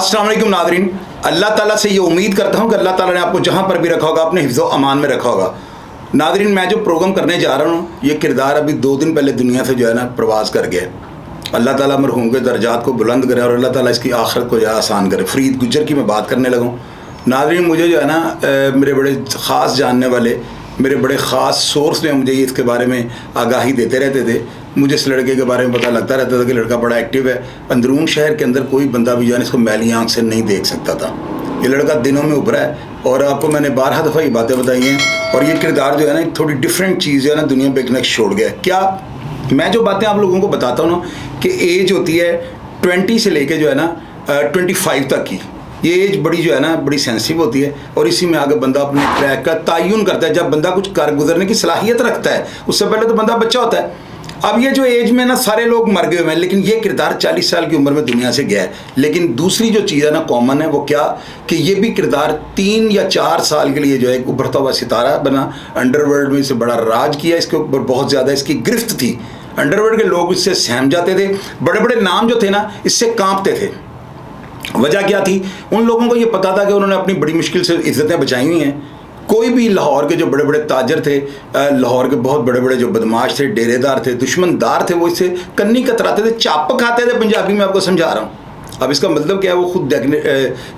अस्सलाम वालेकुम नाज़रीन, अल्लाह ताला से ये उम्मीद करता हूँ कि अल्लाह ताला ने आपको जहाँ पर भी रखा होगा अपने हिफ्ज़ अमान में रखा होगा। नाज़रीन, मैं जो प्रोग्राम करने जा रहा हूँ, ये किरदार अभी 2 दिन पहले दुनिया से जो है ना प्रवास कर गया। अल्लाह ताला मरहूम के दर्जात को बुलंद करे और अल्लाह ताला इसकी आखिरत को जो है आसान करे। फरीद गुज्जर की मैं बात करने लगा। नाज़रीन, मुझे जो है ना मेरे बड़े ख़ास जानने वाले, मेरे बड़े ख़ास सोर्स ने मुझे इसके बारे में आगाही देते रहते थे। मुझे इस लड़के के बारे में पता लगता रहता था कि लड़का बड़ा एक्टिव है। अंदरून शहर के अंदर कोई बंदा भी जो है इसको मैली आँख से नहीं देख सकता था। ये लड़का दिनों में उभरा है और आपको मैंने 12 दफ़ा ये बातें बताई हैं। और ये किरदार जो है ना थोड़ी डिफरेंट चीज़ जो है ना दुनिया पे एक नक्श छोड़ गया। क्या मैं जो बातें आप लोगों को बताता हूँ ना कि एज होती है 20 से लेके जो है ना 25 तक की, ये एज बड़ी जो है ना बड़ी सेंसिटिव होती है और इसी में आगे बंदा अपने ट्रैक का तयन करता है। जब बंदा कुछ कर गुजरने की सलाहियत रखता है, उससे पहले तो बंदा बच्चा होता है। अब ये जो एज में ना सारे लोग मर गए हुए हैं, लेकिन ये किरदार 40 साल की उम्र में दुनिया से गया है। लेकिन दूसरी जो चीज़ है ना कॉमन है, वो क्या कि ये भी किरदार 3 या 4 साल के लिए जो है एक उभरता हुआ सितारा बना। अंडरवर्ल्ड में इसे बड़ा राज किया, इसके ऊपर बहुत ज़्यादा इसकी गिरफ्त थी। अंडरवर्ल्ड के लोग इससे सहम जाते थे। बड़े बड़े नाम जो थे ना इससे कांपते थे। वजह क्या थी? उन लोगों को ये पता था कि उन्होंने अपनी बड़ी मुश्किल से इज्जतें बचाई हुई हैं। कोई भी लाहौर के जो बड़े बड़े ताजर थे, लाहौर के बहुत बड़े बड़े जो बदमाश थे, डेरेदार थे, दुश्मनदार थे, वो इससे कन्नी कतराते थे, चाप खाते थे। पंजाबी में आपको समझा रहा हूँ। अब इसका मतलब क्या है वो खुद देखने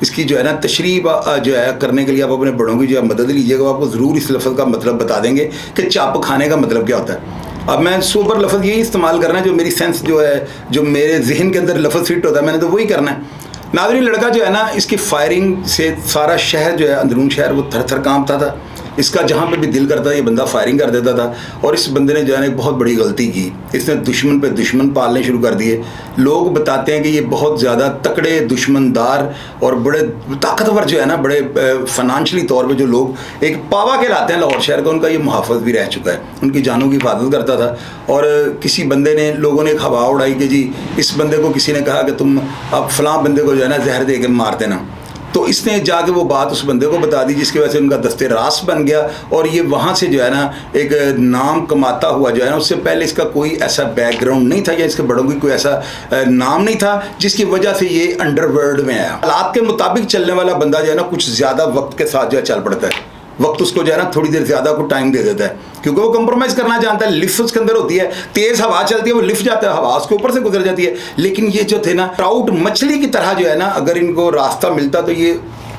इसकी जो है ना तशरीह जो है करने के लिए आप अपने बड़ों की जो है मदद लीजिएगा। आपको ज़रूर इस लफ्ज़ का मतलब बता देंगे कि चाप खाने का मतलब क्या होता है। अब मैं सुपर लफ्ज़ यही इस्तेमाल करना है जो मेरी सेंस जो है, जो मेरे जहन के अंदर लफ्ज़ फिट होता है, मैंने तो वही करना है। नाज़रीन, लड़का जो है ना इसकी फायरिंग से सारा शहर जो है अंदरून शहर वो थर थर कांपता था। इसका जहाँ पे भी दिल करता था ये बंदा फायरिंग कर देता था। और इस बंदे ने जो है ना एक बहुत बड़ी गलती की, इसने दुश्मन पे दुश्मन पालने शुरू कर दिए। लोग बताते हैं कि ये बहुत ज़्यादा तकड़े दुश्मनदार और बड़े ताकतवर जो है ना, बड़े फाइनेंशियली तौर पे जो लोग एक पावा कहलाते हैं लाहौर शहर का, उनका ये मुहाफ़िज़ भी रह चुका है। उनकी जानों की हिफाजत करता था। और किसी बंदे ने, लोगों ने एक हवा उड़ाई कि जी इस बंदे को किसी ने कहा कि तुम अब फ़लाँ बंदे को जो है ना जहर दे के मार देना। तो इसने जाके वो बात उस बंदे को बता दी, जिसकी वजह से उनका दस्ते रास बन गया। और ये वहाँ से जो है ना एक नाम कमाता हुआ जो है ना, उससे पहले इसका कोई ऐसा बैकग्राउंड नहीं था या इसके बड़ों की कोई ऐसा नाम नहीं था जिसकी वजह से ये अंडरवर्ल्ड में आया। हालात के मुताबिक चलने वाला बंदा जो है ना कुछ ज़्यादा वक्त के साथ जो है चल पड़ता है। वक्त उसको जो है ना थोड़ी देर ज़्यादा को टाइम दे देता है, क्योंकि वो कंप्रोमाइज़ करना जानता है। लिफ्ट उसके अंदर होती है, तेज़ हवा चलती है, वो लिफ्ट जाता है, हवा उसके ऊपर से गुजर जाती है। लेकिन ये जो थे ना ट्राउट मछली की तरह जो है ना, अगर इनको रास्ता मिलता तो ये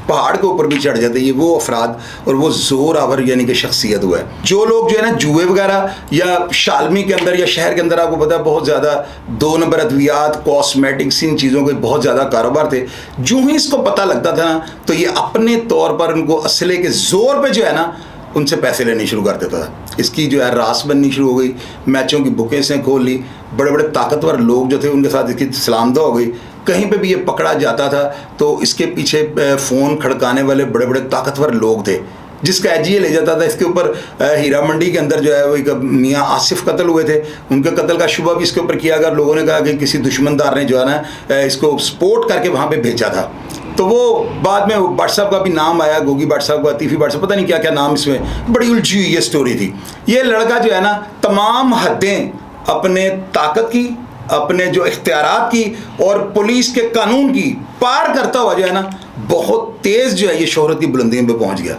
पहाड़ के ऊपर भी चढ़ जाते। ये वो अफराद और वो जोर आवर यानी कि शख्सियत हुआ है। जो लोग जो है ना जुए वगैरह या शालमी के अंदर या शहर के अंदर, आपको पता है बहुत ज़्यादा 2 नंबर अद्वियात, कॉस्मेटिक्स, इन चीज़ों के बहुत ज़्यादा कारोबार थे। जो ही इसको पता लगता था ना तो ये अपने तौर पर उनको असले के ज़ोर पर जो है ना उनसे पैसे लेने शुरू कर देता था। इसकी जो है रास बननी शुरू हो गई, मैचों की बुकें से खोल ली। बड़े बड़े ताकतवर लोग जो थे उनके साथ इसकी सलामदा हो गई। कहीं पे भी ये पकड़ा जाता था तो इसके पीछे फ़ोन खड़काने वाले बड़े बड़े ताकतवर लोग थे, जिसका एजिए ले जाता था। इसके ऊपर हीरा मंडी के अंदर जो है वो एक मियाँ आसिफ कत्ल हुए थे, उनके कत्ल का शुबा भी इसके ऊपर किया गया। लोगों ने कहा कि किसी दुश्मनदार ने जो है ना इसको सपोर्ट करके वहाँ पे भेजा था। तो वो बाद में भट्ट साहब का भी नाम आया, गोगी भट्ट साहब का, तीफी भट्ट साहब, पता नहीं क्या क्या नाम, इसमें बड़ी उलझी हुई ये स्टोरी थी। ये लड़का जो है ना तमाम हदें अपने ताकत की, अपने जो इख्तियारात की और पुलिस के कानून की पार करता हुआ जो है ना बहुत तेज़ जो है ये शोहरत की बुलंदियों पे पहुंच गया।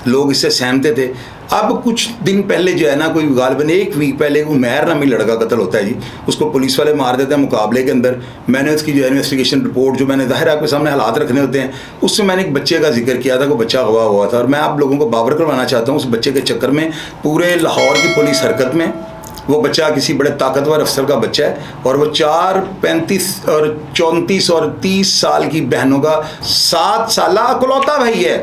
लोग इससे सहमते थे। अब कुछ दिन पहले जो है ना, कोई गालिबन 1 वीक पहले उमैर नामी लड़का कत्ल होता है जी। उसको पुलिस वाले मार देते हैं मुकाबले के अंदर। मैंने उसकी जो इन्वेस्टिगेशन रिपोर्ट, जो मैंने ज़ाहिर आपके सामने हालात रखने होते हैं, उसमें मैंने एक बच्चे का जिक्र किया था, कोई बच्चा अगवा हुआ था। और मैं आप लोगों को बावर करवाना चाहता हूँ उस बच्चे के चक्कर में पूरे लाहौर की पुलिस हरकत में। वो बच्चा किसी बड़े ताकतवर अफसर का बच्चा है और वो 4, 35 और 34 और 30 साल की बहनों का 7 साल अकलौता भाई है।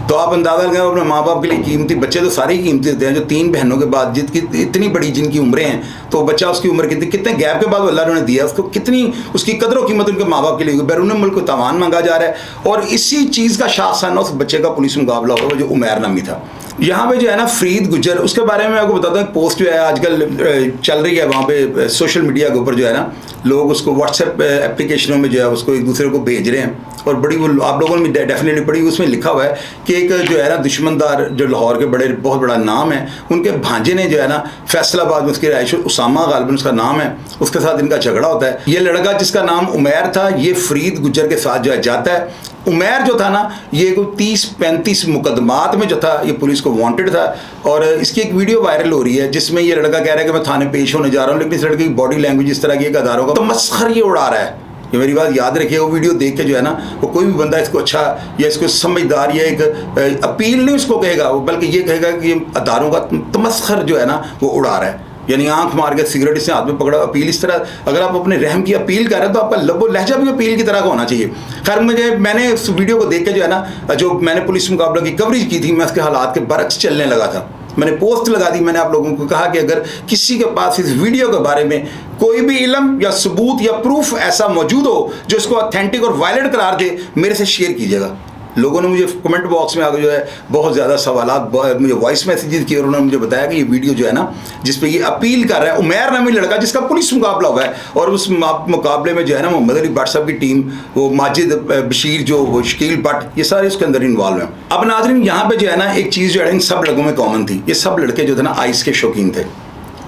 तो आप अंदाज़ा लगाएं, अपने माँ बाप के लिए कीमती, बच्चे तो सारे ही कीमती होते हैं। जो 3 बहनों के बाद जितनी इतनी बड़ी जिनकी उम्रें हैं, तो बच्चा उसकी उम्र कितने गैप के बाद अल्लाह ने दिया उसको, कितनी उसकी कदर व कीमत उनके माँ बाप के लिए। बैरून मुल्क को तावान मांगा जा रहा है और इसी चीज़ का शाखसाना उस बच्चे का पुलिस मुकाबला होगा जो उमैर नामी था। यहाँ पे जो है ना फरीद गुज्जर, उसके बारे में आपको बताता हूँ। एक पोस्ट जो है आजकल चल रही है वहाँ पे सोशल मीडिया के ऊपर, जो है ना लोग उसको व्हाट्सएप एप्लीकेशनों में जो है उसको एक दूसरे को भेज रहे हैं, और बड़ी वो आप लोगों ने डेफिनेटली पढ़ी, उसमें लिखा हुआ है कि एक जो है ना दुश्मनदार जो लाहौर के बड़े बहुत बड़ा नाम है, उनके भांजे ने जो है ना फैसलाबाद में उसकी रहायश, उसामा गालिबन उसका नाम है, उसके साथ इनका झगड़ा होता है। ये लड़का जिसका नाम उमैर था, ये फरीद गुज्जर के साथ जो है जाता है। उमैर जो था ना, ये कोई 30-35 मुकदमात में जो था ये पुलिस को वांटेड था, और इसकी एक वीडियो वायरल हो रही है जिसमें ये लड़का कह रहा है कि मैं थाने पेश होने जा रहा हूँ, लेकिन इस लड़के की बॉडी लैंग्वेज इस तरह की अदारों का तो मस्खर ये उड़ा रहा है। ये मेरी बात याद रखिए, वो वीडियो देख के जो है ना वो कोई भी बंदा इसको अच्छा या इसको समझदार या एक अपील नहीं उसको कहेगा, वो बल्कि ये कहेगा कि ये अदारों का तमस्खर जो है ना वो उड़ा रहा है। यानी आंख मार के सिगरेट इसने हाथ में पकड़ा, अपील इस तरह, अगर आप अपने रहम की अपील कर रहे हैं तो आपका लबो लहजा भी अपील की तरह का होना चाहिए। खैर मैंने उस वीडियो को देख के जो है ना, जो मैंने पुलिस मुकाबला की कवरेज की थी, मैं उसके हालात के बरक्स चलने लगा था। मैंने पोस्ट लगा दी, मैंने आप लोगों को कहा कि अगर किसी के पास इस वीडियो के बारे में कोई भी इल्म या सबूत या प्रूफ ऐसा मौजूद हो जो इसको ऑथेंटिक और वायलेंट करार दे, मेरे से शेयर कीजिएगा। लोगों ने मुझे कमेंट बॉक्स में आकर जो है बहुत ज़्यादा सवालात, मुझे वॉइस मैसेजेस किए और उन्होंने मुझे बताया कि ये वीडियो जो है ना जिस पे ये अपील कर रहा है, उमैर नामी लड़का जिसका पुलिस मुकाबला हुआ है, और उस मुकाबले में जो है ना मोहम्मद अली भट्ट साहब की टीम, वो माजिद बशीर, जो वो शकील भट्ट, ये सारे उसके अंदर इन्वॉल्व हैं। अब नाज़रीन यहाँ पे जो है ना एक चीज़ जो है इन सब लड़कों में कॉमन थी, ये सब लड़के जो थे ना आइस के शौकीन थे।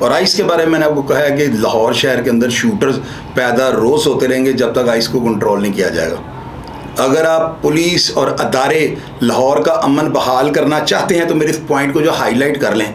और आइस के बारे में मैंने आपको कहा है कि लाहौर शहर के अंदर शूटर्स पैदा रोज़ होते रहेंगे जब तक आइस को कंट्रोल नहीं किया जाएगा। अगर आप पुलिस और अदारे लाहौर का अमन बहाल करना चाहते हैं तो मेरे इस पॉइंट को जो हाईलाइट कर लें,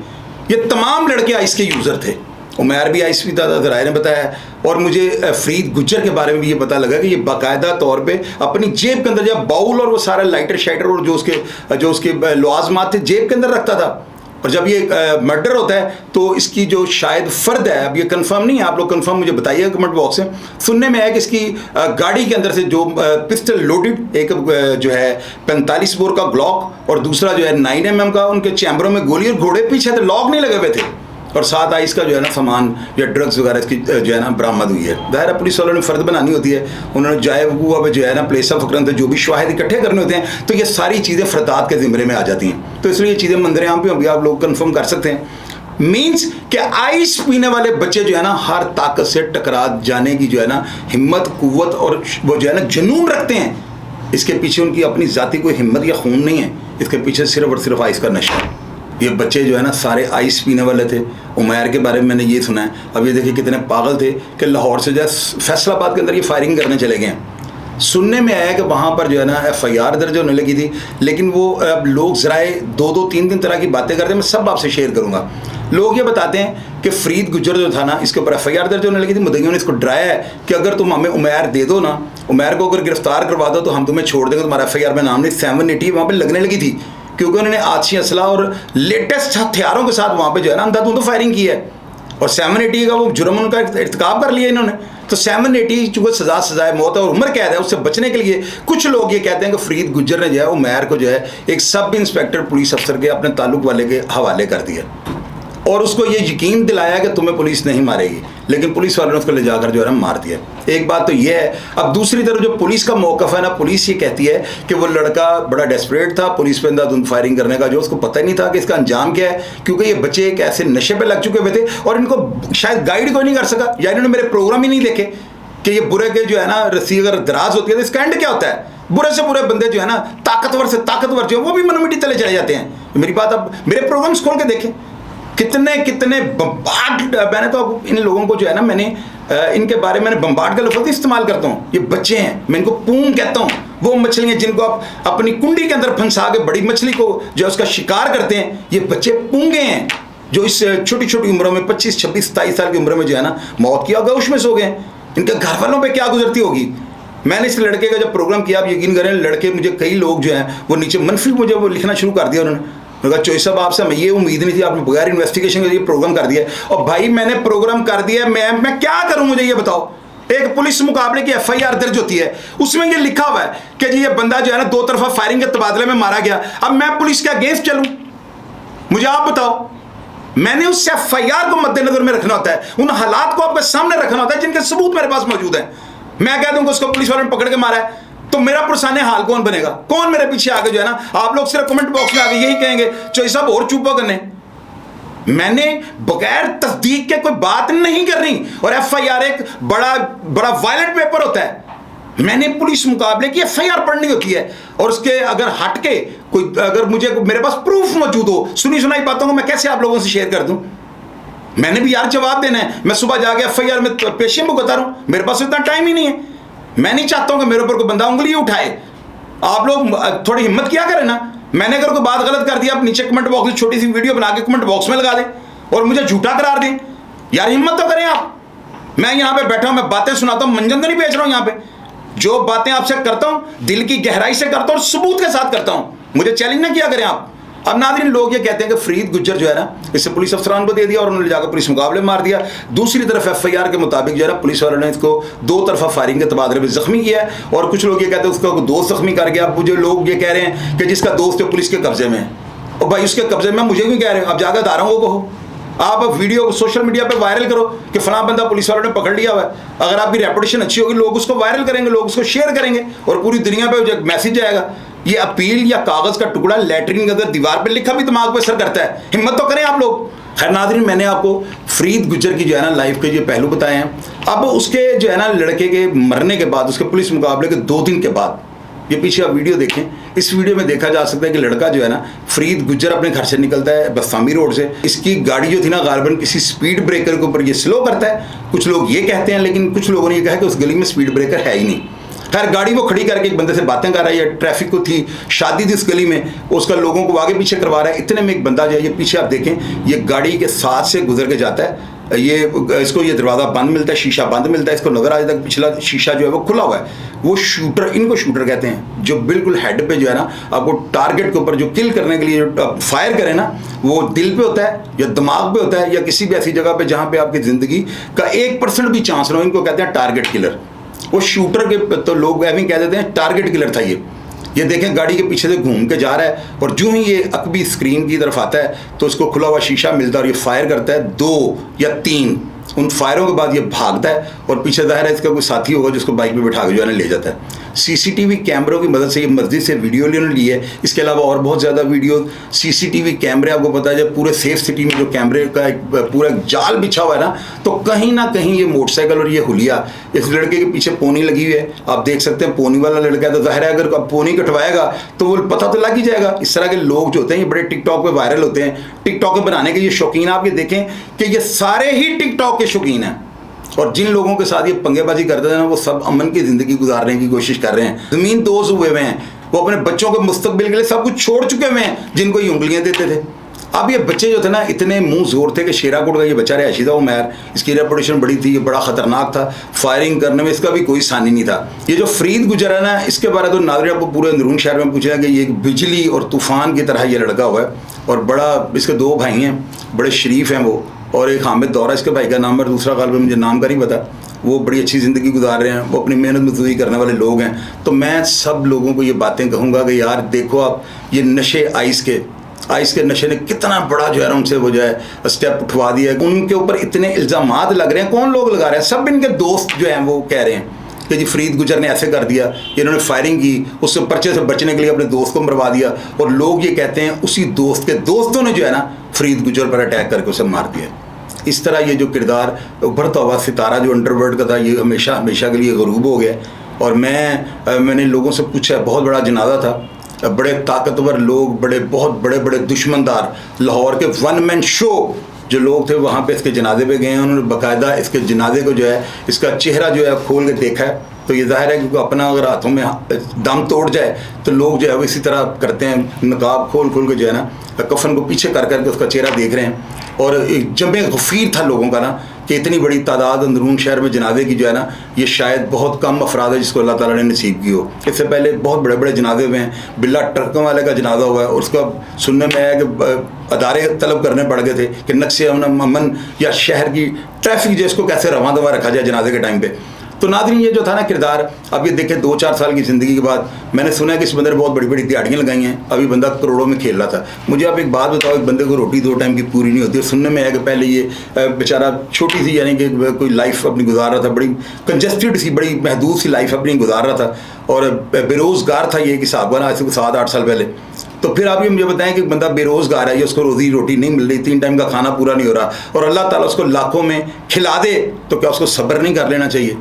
ये तमाम लड़के आइस के यूज़र थे। उमैर भी आइस पीता था, ज़राए ने बताया, और मुझे फरीद गुज्जर के बारे में भी ये पता लगा कि ये बाकायदा तौर पे अपनी जेब के अंदर जब बाउल और वो सारा लाइटर शाइटर और जो उसके लवाजमात थे जेब के अंदर रखता था। और जब ये मर्डर होता है तो इसकी जो शायद फ़र्द है, अब ये कंफर्म नहीं है, आप लोग कंफर्म मुझे बताइएगा कमेंट बॉक्स में। सुनने में है कि इसकी गाड़ी के अंदर से जो पिस्टल लोडेड, एक जो है 45 बोर का ग्लॉक और दूसरा जो है 9mm का, उनके चैम्बरों में गोली, और घोड़े पीछे थे, लॉक नहीं लगे हुए थे, और साथ आइस का जो है ना सामान या ड्रग्स वगैरह इसकी जो है ना बरामद हुई है। दायरा पुलिस वालों ने फ़र्द बनानी होती है, उन्होंने जाए वकूआ पे जो है ना प्लेस ऑफ अकरंस जो भी शवाहिद इकट्ठे करने होते हैं, तो ये सारी चीज़ें फ़रदात के ज़िम्मे में आ जाती हैं। तो इसलिए ये चीज़ें मंजर आम पे होंगी, आप लोग कंफर्म कर सकते हैं। मीन्स कि आइस पीने वाले बच्चे जो है ना हर ताकत से टकरा जाने की जो है ना हिम्मत, कुव्वत और वो जो है ना जुनून रखते हैं। इसके पीछे उनकी अपनी ज़ाती कोई हिम्मत या खून नहीं है, इसके पीछे सिर्फ और सिर्फ आइस का नशा। ये बच्चे जो है ना सारे आइस पीने वाले थे। उमैर के बारे में मैंने ये सुना है। अब ये देखिए कितने पागल थे कि लाहौर से जो है फैसलाबाद के अंदर ये फायरिंग करने चले गए। सुनने में आया कि वहाँ पर जो है ना FIR दर्ज होने लगी थी, लेकिन वो अब लोग ज़राए 2-3 तरह की बातें करते हैं, मैं सब आपसे शेयर करूँगा। लोग ये बताते हैं कि फरीद गुज्जर जो था ना, इसके ऊपर FIR दर्ज होने लगी थी, मुद्दइयों ने इसको डराया है कि अगर तुम हमें उमैर दे दो ना, उमैर को अगर गिरफ्तार करवा दो तो हम तुम्हें छोड़ देंगे, तुम्हारा FIR में नाम नहीं। 780 वहाँ पर लगने लगी थी क्योंकि उन्होंने आतिशी असला और लेटेस्ट हथियारों के साथ वहाँ पे जो है ना अंधाधुंध फायरिंग की है, और 780 का वो जुर्म उनका इर्तिकाब कर लिया इन्होंने। तो 780 चूँकि सजाए मौत है और उम्र कैद है, उससे बचने के लिए कुछ लोग ये कहते हैं कि फरीद गुज्जर ने जो है उमैर को जो है एक सब इंस्पेक्टर पुलिस अफसर के अपने ताल्लुक वाले के हवाले कर दिया, और उसको ये यकीन दिलाया कि तुम्हें पुलिस नहीं मारेगी, लेकिन पुलिस वालों ने उसको ले जाकर जो है ना मार दिया। एक बात तो ये है। अब दूसरी तरफ जो पुलिस का मौक़िफ़ है ना, पुलिस ये कहती है कि वो लड़का बड़ा डेस्परेट था, पुलिस पे अंधाधुंध फायरिंग करने का, जो उसको पता ही नहीं था कि इसका अंजाम क्या है, क्योंकि ये बच्चे एक ऐसे नशे पे लग चुके हुए थे और इनको शायद गाइड कोई नहीं कर सका, या इन्होंने मेरे प्रोग्राम ही नहीं देखे कि ये बुरे के जो है ना रस्सी अगर दराज होती है तो इसका एंड क्या होता है। बुरे से बुरे बंदे जो है ना, ताकतवर से ताकतवर जो है वो भी मनमिटी तले चले जाते हैं। मेरी बात अब मेरे प्रोग्राम्स खोल के देखें, कितने बम्बार्ड, मैंने तो इन लोगों को जो है ना, मैंने इनके बारे में बम्बार्ड का लफ्ज़ इस्तेमाल करता हूँ। ये बच्चे हैं, मैं इनको पूंग कहता हूँ। वो मछलियाँ जिनको आप अपनी कुंडी के अंदर फंसा के बड़ी मछली को जो उसका शिकार करते हैं, ये बच्चे पूंगे हैं जो इस छोटी छोटी उम्रों में 25, 26, 27 साल की उम्र में जो है ना मौत की आगोश में सो गए। इनके घर वालों पर क्या गुजरती होगी। मैंने इस लड़के का जब प्रोग्राम किया, आप यकीन करें लड़के मुझे कई लोग जो हैं वो नीचे मनफी मुझे वो लिखना शुरू कर दिया उन्होंने। मैंने कहा चोई साहब आपसे हमें ये उम्मीद नहीं थी, आपने बगैर इन्वेस्टिगेशन के ये प्रोग्राम कर दिया। और भाई मैंने प्रोग्राम कर दिया, मैं क्या करूं, मुझे ये बताओ। एक पुलिस मुकाबले की FIR दर्ज होती है, उसमें ये लिखा हुआ है कि जी ये बंदा जो है ना 2 तरफा फायरिंग के तबादले में मारा गया। अब मैं पुलिस के अगेंस्ट चलूं, मुझे आप बताओ। मैंने उस FIR को मद्देनजर में रखना होता है, उन हालात को आपके सामने रखना होता है जिनके सबूत मेरे पास मौजूद हैं। मैं कह दूं कि उसको पुलिस वालों ने पकड़ के मारा है, तो मेरा पुरसाने हाल कौन बनेगा? कौन मेरे पीछे आगे जो है ना, आप लोग सिर्फ कमेंट बॉक्स में आगे यही कहेंगे चौधरी साहब और चुप करने। मैंने बगैर तस्दीक के कोई बात नहीं कर रही। और एफआईआर एक बड़ा बड़ा वायलेंट पेपर होता है। मैंने पुलिस मुकाबले की एफआईआर पढ़नी होती है, और उसके अगर हट के कोई, अगर मुझे मेरे पास प्रूफ मौजूद हो, सुनी सुनाई बातों को मैं कैसे आप लोगों से शेयर कर दूं? मैंने भी यार जवाब देना है। मैं सुबह जाके एफआईआर में पेशे में बता रहा हूं, मेरे पास इतना टाइम ही नहीं है। मैं नहीं चाहता हूं कि मेरे ऊपर कोई बंदा उंगली उठाए। आप लोग थोड़ी हिम्मत किया करें ना। मैंने अगर कोई बात गलत कर दिया, आप नीचे कमेंट बॉक्स में छोटी सी वीडियो बना के कमेंट बॉक्स में लगा दें और मुझे झूठा करार दें। यार हिम्मत तो करें आप। मैं यहाँ पे बैठा हूं, मैं बातें सुनाता हूं, मंजन तो नहीं बेच रहा हूं। यहाँ पे जो बातें आपसे करता हूं दिल की गहराई से करता हूं, सबूत के साथ करता हूं। मुझे चैलेंज ना किया करें आप। अब नाज़रीन, लोग ये कहते हैं कि फरीद गुज्जर जो है ना, इससे पुलिस अफसरान को दे दिया और उन्होंने जाकर पुलिस मुकाबले मार दिया। दूसरी तरफ एफआईआर के मुताबिक जो है ना, पुलिस वालों ने इसको दो तरफा फायरिंग के तबादले में जख्मी किया है। और कुछ लोग ये कहते हैं उसका दोस्त जख्मी कर गया। मुझे लोग ये कह रहे हैं कि जिसका दोस्त है पुलिस के कब्जे में है, और भाई उसके कब्जे में मुझे क्यों कह रहे हो? आप जाकर दारों को कहो, आप वीडियो सोशल मीडिया पे वायरल करो कि फलां बंदा पुलिस वालों ने पकड़ लिया हुआ है। अगर आपकी रेपुटेशन अच्छी होगी, लोग उसको वायरल करेंगे, लोग उसको शेयर करेंगे और पूरी दुनिया पे मैसेज जाएगा। ये अपील या कागज का टुकड़ा लैटरिन अगर दीवार पे लिखा भी दिमाग पे असर करता है। हिम्मत तो करें आप लोग। खैर नाज़रीन, मैंने आपको फरीद गुज्जर की जो है ना लाइफ के ये पहलू बताए हैं। अब उसके जो है ना लड़के के मरने के बाद, उसके पुलिस मुकाबले के 2 दिन के बाद, ये पीछे आप वीडियो देखें। इस वीडियो में देखा जा सकता है कि लड़का जो है ना फरीद गुज्जर अपने घर से निकलता है बस्तामी रोड से। इसकी गाड़ी जो थी ना गालबन किसी स्पीड ब्रेकर के ऊपर ये स्लो करता है। कुछ लोग ये कहते हैं, लेकिन कुछ लोगों ने ये कहा कि उस गली में स्पीड ब्रेकर है ही नहीं। खैर गाड़ी वो खड़ी करके एक बंदे से बातें कर रहा है, ट्रैफिक को थी, शादी थी इस गली में, उसका लोगों को आगे पीछे करवा रहा है। इतने में एक बंदा जो है, ये पीछे आप देखें, ये गाड़ी के साथ से गुजर के जाता है। ये इसको ये दरवाज़ा बंद मिलता है, शीशा बंद मिलता है। इसको नजर आ जाता है पिछला शीशा जो है वो खुला हुआ है। वो शूटर, इनको शूटर कहते हैं, जो बिल्कुल हेड पे जो है ना आपको टारगेट के ऊपर जो किल करने के लिए फायर करे ना, वो दिल पे होता है या दिमाग पे होता है या किसी भी ऐसी जगह पे जहाँ पे आपकी ज़िंदगी का 1% भी चांस ना हो। इनको कहते हैं टारगेट किलर। वो शूटर के तो लोग ऐसे कह देते हैं टारगेट किलर था ये देखें गाड़ी के पीछे से घूम के जा रहा है, और जो ही ये अकबी स्क्रीन की तरफ आता है तो उसको खुला हुआ शीशा मिलता है और ये फायर करता है 2 या 3। उन फायरों के बाद ये भागता है और पीछे ज़ाहिर है इसका कोई साथी होगा जिसको बाइक पे बिठा के जो है ना ले जाता है। सीसीटीवी कैमरों की मदद से ये मस्जिद से वीडियो ली है। इसके अलावा और बहुत ज़्यादा वीडियो सीसीटीवी कैमरे, आपको पता है जब पूरे सेफ सिटी में जो कैमरे का एक पूरा जाल बिछा हुआ है ना, तो कहीं ना कहीं ये मोटरसाइकिल और ये हुलिया इस लड़के के पीछे पोनी लगी हुई है। आप देख सकते हैं पोनी वाला लड़का है, तो ज़ाहिर है अगर पोनी कटवाएगा तो वो पता तो लग ही जाएगा। इस तरह के लोग जो होते हैं ये बड़े टिकटॉक पे वायरल होते हैं, टिकटॉक बनाने के ये शौकीन। आप ये देखें कि ये सारे ही टिकटॉक के शौकीन हैं, और जिन लोगों के साथ ये पंगेबाजी करते हैं ना, वो सब अमन की ज़िंदगी गुजारने की कोशिश कर रहे हैं। ज़मीन दोस्त हुए हुए हैं, वो अपने बच्चों के मुस्तकबिल के लिए सब कुछ छोड़ चुके हुए हैं, जिनको ये उंगलियां देते थे। अब ये बच्चे जो थे ना, इतने मुंह जोर थे कि शेराकोट का ये बच्चा रहा था उमैर, इसकी रेपुटेशन बड़ी थी, ये बड़ा ख़तरनाक था, फायरिंग करने में इसका भी कोई सानी नहीं था। ये जो फरीद गुजर है ना, इसके बारे तो नाज़रीन आपको पूरे अंदरून शहर में पूछा कि ये बिजली और तूफ़ान की तरह ये लड़का हुआ है। और बड़ा, इसके 2 भाई हैं, बड़े शरीफ हैं वो, और एक हामिद दौरा इसके भाई का नाम है, दूसरा गालबन मुझे नाम का नहीं पता। वो बड़ी अच्छी ज़िंदगी गुजार रहे हैं, वो अपनी मेहनत मजदूरी करने वाले लोग हैं। तो मैं सब लोगों को ये बातें कहूँगा कि यार देखो, आप ये नशे आइस के नशे ने कितना बड़ा जो है उनसे वो जो है स्टेप उठवा दिया है। उनके ऊपर इतने इल्ज़ामात लग रहे हैं। कौन लोग लगा रहे हैं? सब इनके दोस्त जो हैं वो कह रहे हैं कि जी फरीद गुजर ने ऐसे कर दिया, इन्होंने फायरिंग की, उससे पर्चे से बचने के लिए अपने दोस्त को मरवा दिया। और लोग ये कहते हैं उसी दोस्त के दोस्तों ने जो है ना फरीद गुजर पर अटैक करके उसे मार दिया। इस तरह ये जो किरदार उभरता हुआ सितारा जो अंडरवर्ल्ड का था, ये हमेशा हमेशा के लिए गरूब हो गया। और मैंने लोगों से पूछा, बहुत बड़ा जनाजा था, बड़े ताकतवर लोग, बहुत बड़े दुश्मनदार, लाहौर के 1 मैन शो जो लोग थे वहाँ पे इसके जनाजे पे गए हैं। उन्होंने बाकायदा इसके जनाजे को जो है, इसका चेहरा जो है खोल के देखा है। तो ये जाहिर है कि अपना अगर हाथों में दम तोड़ जाए तो लोग जो है वो इसी तरह करते हैं, नकाब खोल के जो है ना कफन को पीछे कर करके उसका चेहरा देख रहे हैं। और एक जमे गफीर था लोगों का ना कि इतनी बड़ी तादाद अंदरून शहर में जनाजे की जो है ना, ये शायद बहुत कम अफराद है जिसको अल्लाह ताला ने नसीब की हो। इससे पहले बहुत बड़े जनाजे हुए हैं। बिल्ला ट्रकों वाले का जनाजा हुआ है और उसका सुनने में आया कि अदारे तलब करने पड़ गए थे कि नक्शे अमन या शहर की ट्रैफिक जो इसको कैसे रवां दवा रखा जाए जनाजे के टाइम पे। तो नाज़रीन ये जो था ना किरदार, अब ये देखें 2-4 साल की ज़िंदगी के बाद मैंने सुना है कि इस बंदे ने बहुत बड़ी बड़ी दिहाड़ियाँ लगाई हैं, अभी बंदा करोड़ों में खेल रहा था। मुझे आप एक बात बताओ, एक बंदे को रोटी 2 टाइम की पूरी नहीं होती। और सुनने में आया कि पहले ये बेचारा छोटी सी यानी कि कोई लाइफ अपनी गुजार रहा था, बड़ी कंजस्टेड सी, बड़ी महदूद सी लाइफ अपनी गुजार रहा था और बेरोज़गार था। ये एक हिसाब बना आज से 7-8 साल पहले। तो फिर आप ये मुझे बताएं कि बंदा बेरोज़गार है, ये उसको रोज़ी रोटी नहीं मिल रही, 3 टाइम का खाना पूरा नहीं हो रहा और अल्लाह ताला उसको लाखों में खिला दे, तो क्या उसको सब्र नहीं कर लेना चाहिए?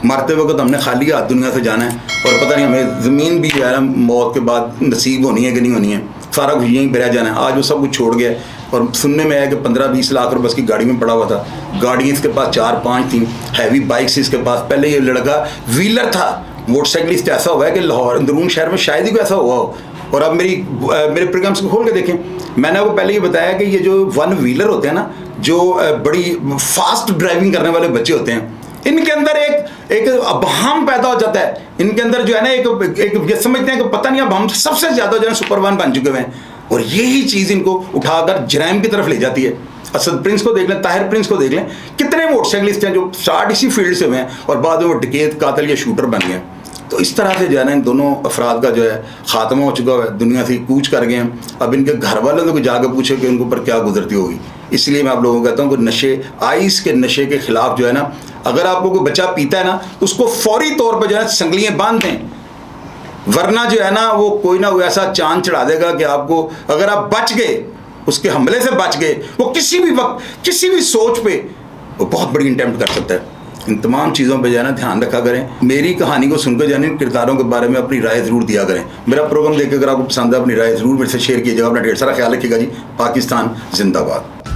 मरते वक्त हमने खाली हाथ दुनिया से जाना है और पता नहीं हमें ज़मीन भी जो है मौत के बाद नसीब होनी है कि नहीं होनी है, सारा कुछ यहीं पर रह जाना है। आज वो सब कुछ छोड़ गया और सुनने में आया कि 15-20 लाख रुपये उसकी गाड़ी में पड़ा हुआ था। गाड़ियाँ इसके पास 4-5 थी, हैवी बाइक्स इसके पास। पहले ये लड़का व्हीलर था, मोटरसाइकिलिस्ट ऐसा हुआ है कि लाहौर अंदरून शहर में शायद ही कोई ऐसा हुआ हो। और अब मेरे प्रोग्राम्स को खोल के देखें, मैंने आपको पहले ये बताया कि ये जो 1 व्हीलर होते हैं ना, जो बड़ी फास्ट ड्राइविंग करने वाले बच्चे होते हैं, इनके अंदर एक अबहम पैदा हो जाता है। इनके अंदर जो है ना एक ये समझते हैं कि पता नहीं अब हम सबसे ज़्यादा जो है सुपरमैन बन चुके हुए हैं और यही चीज़ इनको उठाकर जराइम की तरफ ले जाती है। असद प्रिंस को देख लें, ताहिर प्रिंस को देख लें, कितने मोटरसाइकिलिस्ट हैं जो स्टार्ट इसी फील्ड से हुए हैं और बाद में वो डकैत, कातिल या शूटर बन गए। तो इस तरह से जो है ना इन दोनों अफराद का जो है ख़ात्मा हो चुका है, दुनिया से कूच कर गए हैं। अब इनके घर वालों को जाकर पूछे कि उनके ऊपर क्या गुजरती होगी। इसलिए मैं आप लोगों को कहता हूँ कि नशे, आइस के नशे के ख़िलाफ़ जो है ना, अगर आपको कोई बच्चा पीता है ना, उसको फौरी तौर पर जो है संगलियाँ बांध दें, वरना जो है ना वो कोई ना कोई ऐसा चांद चढ़ा देगा कि आपको, अगर आप बच गए, उसके हमले से बच गए, वो किसी भी वक्त किसी भी सोच पे वो बहुत बड़ी अटेम्प्ट कर सकता है। इन तमाम चीज़ों पे जो है ना ध्यान रखा करें। मेरी कहानी को सुनकर जाने किरदारों के बारे में अपनी राय ज़रूर दिया करें। मेरा प्रोग्राम देखकर अगर आपको पसंद है अपनी राय ज़रूर मेरे से शेयर कीजिएगा। अपना ढेर सारा ख्याल रखिएगा जी। पाकिस्तान जिंदाबाद।